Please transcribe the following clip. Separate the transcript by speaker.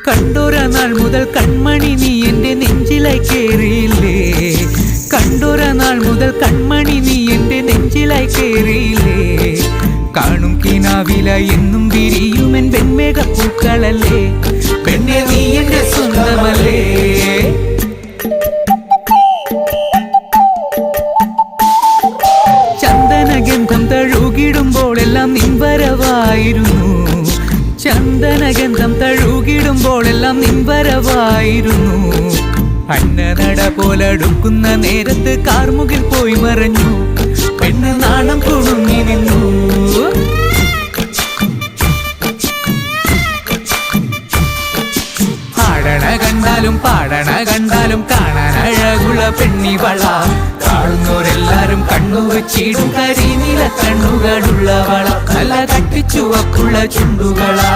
Speaker 1: കണ്ടൊര നാൾ മുതൽ കൺമണി നീ എൻ്റെ നെഞ്ചിലായി കേറിയില്ലേ, കണ്ടൊര നാൾ മുതൽ കൺമണി നീ എൻ്റെ നെഞ്ചിലായി കേറിയില്ലേ. കാണും കിനാവില എന്നും വിരിയുമെൻ വെൺമേഘപ്പൂക്കളല്ലേ, പെണ്ണെ നീ എൻ്റെ സ്വന്തമല്ലേ. ചന്ദനഗന്ധം തഴുകിടുമ്പോഴെല്ലാം നിൻ വരവായിരുന്നു, ചന്ദനഗന്ധം തഴുകിടുമ്പോഴെല്ലാം നിൻ വരവായിരുന്നു. അന്നനട പോലടുക്കുന്ന നേരത്ത് കാർമുകിൽ പോയി മറഞ്ഞു, പെണ്ണ് നാണം കുടുങ്ങി നിന്നു. ആടണ കണ്ടാലും പാടണ കണ്ടാലും കാണാൻ അഴകുള്ള പെണ്ണിവള, കാണുന്നവരെല്ലാരും കണ്ണു വെച്ചിടും കരിനീല കണ്ണുകളുള്ളവള, നല്ല കട്ടിച്ചുവപ്പുള്ള ചുണ്ടുകളാ.